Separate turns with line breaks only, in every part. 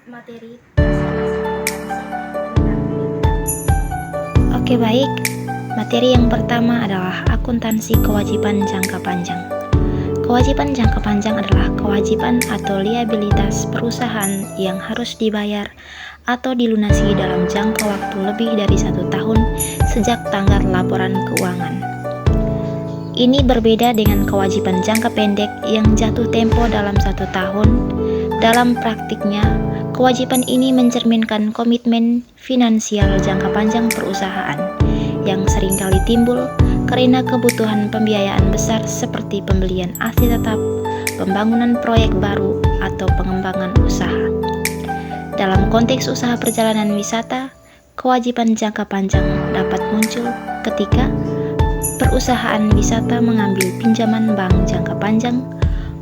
materi.
Oke, baik. Materi yang pertama adalah akuntansi kewajiban jangka panjang. Kewajiban jangka panjang adalah kewajiban atau liabilitas perusahaan yang harus dibayar atau dilunasi dalam jangka waktu lebih dari 1 tahun sejak tanggal laporan keuangan. Ini berbeda dengan kewajiban jangka pendek yang jatuh tempo dalam 1 tahun. Dalam praktiknya, kewajiban ini mencerminkan komitmen finansial jangka panjang perusahaan yang seringkali timbul karena kebutuhan pembiayaan besar seperti pembelian aset tetap, pembangunan proyek baru, atau pengembangan usaha. Dalam konteks usaha perjalanan wisata, kewajiban jangka panjang dapat muncul ketika perusahaan wisata mengambil pinjaman bank jangka panjang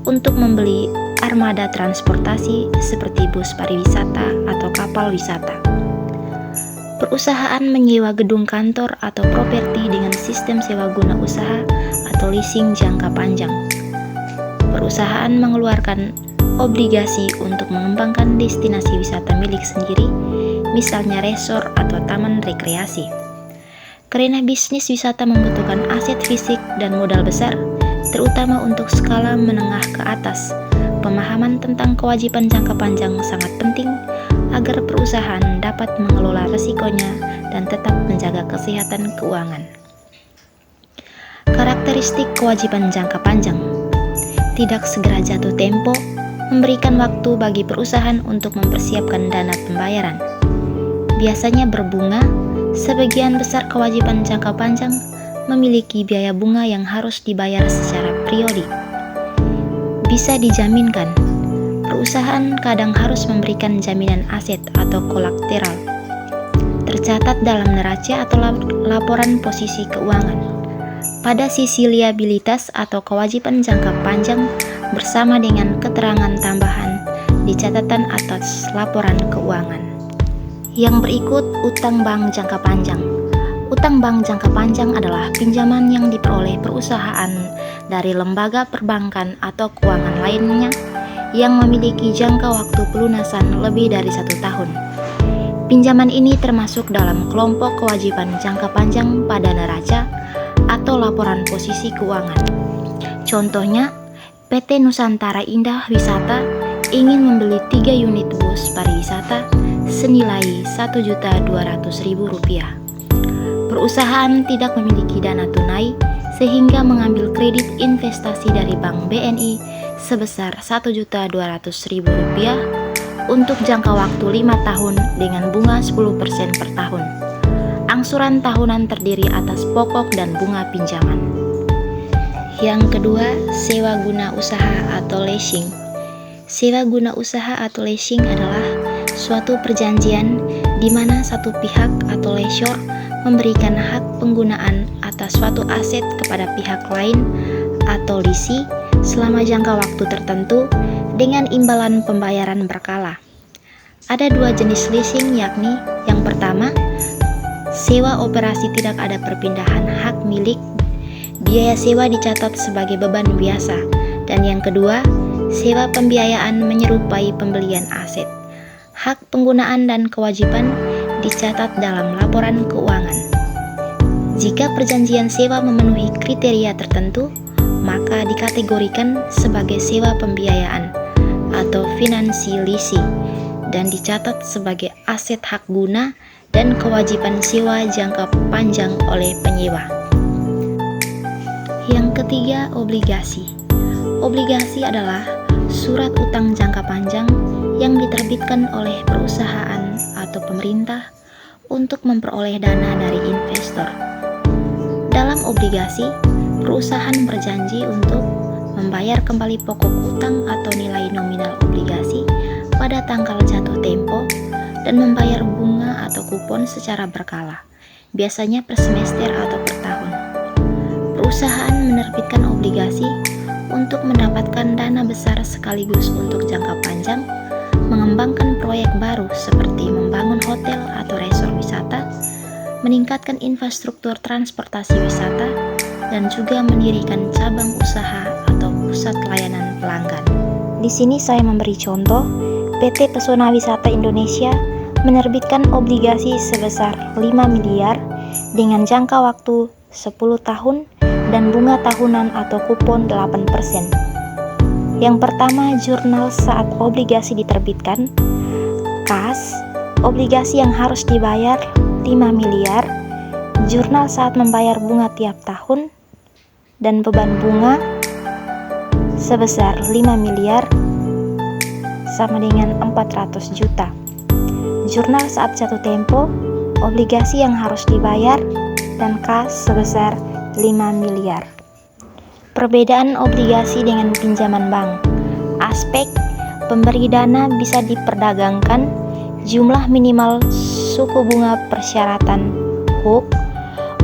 untuk membeli armada transportasi seperti bus pariwisata atau kapal wisata. Perusahaan menyewa gedung kantor atau properti dengan sistem sewa guna usaha atau leasing jangka panjang. Perusahaan mengeluarkan obligasi untuk mengembangkan destinasi wisata milik sendiri, misalnya resort atau taman rekreasi. Karena bisnis wisata membutuhkan aset fisik dan modal besar, terutama untuk skala menengah ke atas, pemahaman tentang kewajiban jangka panjang sangat penting agar perusahaan dapat mengelola risikonya dan tetap menjaga kesehatan keuangan. Karakteristik kewajiban jangka panjang: tidak segera jatuh tempo, memberikan waktu bagi perusahaan untuk mempersiapkan dana pembayaran. Biasanya berbunga, sebagian besar kewajiban jangka panjang memiliki biaya bunga yang harus dibayar secara periodik. Bisa dijaminkan. Perusahaan kadang harus memberikan jaminan aset atau kolateral, tercatat dalam neraca atau laporan posisi keuangan. Pada sisi liabilitas atau kewajiban jangka panjang bersama dengan keterangan tambahan di catatan atas laporan keuangan. Yang berikut, utang bank jangka panjang. Utang bank jangka panjang adalah pinjaman yang diperoleh perusahaan dari lembaga perbankan atau keuangan lainnya yang memiliki jangka waktu pelunasan lebih dari 1 tahun. Pinjaman ini termasuk dalam kelompok kewajiban jangka panjang pada neraca atau laporan posisi keuangan. Contohnya, PT Nusantara Indah Wisata ingin membeli 3 unit bus pariwisata senilai Rp1.200.000. Perusahaan tidak memiliki dana tunai sehingga mengambil kredit investasi dari Bank BNI sebesar Rp1.200.000 untuk jangka waktu 5 tahun dengan bunga 10% per tahun. Angsuran tahunan terdiri atas pokok dan bunga pinjaman. Yang kedua, sewa guna usaha atau leasing. Sewa guna usaha atau leasing adalah suatu perjanjian di mana satu pihak atau lessor memberikan hak penggunaan atas suatu aset kepada pihak lain atau lisi selama jangka waktu tertentu dengan imbalan pembayaran berkala. Ada 2 jenis leasing, yakni yang pertama, sewa operasi tidak ada perpindahan hak milik, biaya sewa dicatat sebagai beban biasa, dan yang kedua, sewa pembiayaan menyerupai pembelian aset. Hak penggunaan dan kewajiban dicatat dalam laporan keuangan. Jika perjanjian sewa memenuhi kriteria tertentu, maka dikategorikan sebagai sewa pembiayaan atau finansi leasing dan dicatat sebagai aset hak guna dan kewajiban sewa jangka panjang oleh penyewa. Yang ketiga, obligasi. Obligasi adalah surat utang jangka panjang yang diterbitkan oleh perusahaan atau pemerintah untuk memperoleh dana dari investor. Dalam obligasi, perusahaan berjanji untuk membayar kembali pokok utang atau nilai nominal obligasi pada tanggal jatuh tempo dan membayar bunga atau kupon secara berkala, biasanya per semester atau per tahun. Perusahaan menerbitkan obligasi untuk mendapatkan dana besar sekaligus untuk jangka panjang, mengembangkan proyek baru seperti membangun hotel atau resort wisata, meningkatkan infrastruktur transportasi wisata, dan juga mendirikan cabang usaha atau pusat layanan pelanggan. Di sini saya memberi contoh, PT Pesona Wisata Indonesia menerbitkan obligasi sebesar 5 miliar dengan jangka waktu 10 tahun dan bunga tahunan atau kupon 8%. Yang pertama, jurnal saat obligasi diterbitkan. Kas, obligasi yang harus dibayar 5 miliar. Jurnal saat membayar bunga tiap tahun. Dan beban bunga sebesar 5 miliar sama dengan 400 juta. Jurnal saat jatuh tempo, obligasi yang harus dibayar, dan kas sebesar 5 miliar. Perbedaan obligasi dengan pinjaman bank. Aspek pemberi dana bisa diperdagangkan, jumlah minimal suku bunga persyaratan HUK,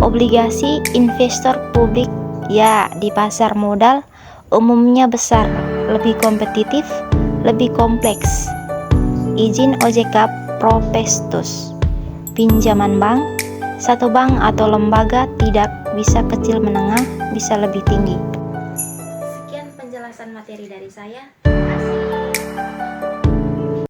obligasi investor publik ya di pasar modal umumnya besar, lebih kompetitif, lebih kompleks. Izin OJK prospestus. Pinjaman bank, satu bank atau lembaga tidak bisa kecil menengah, bisa lebih tinggi. Sekian penjelasan materi dari saya. Terima kasih.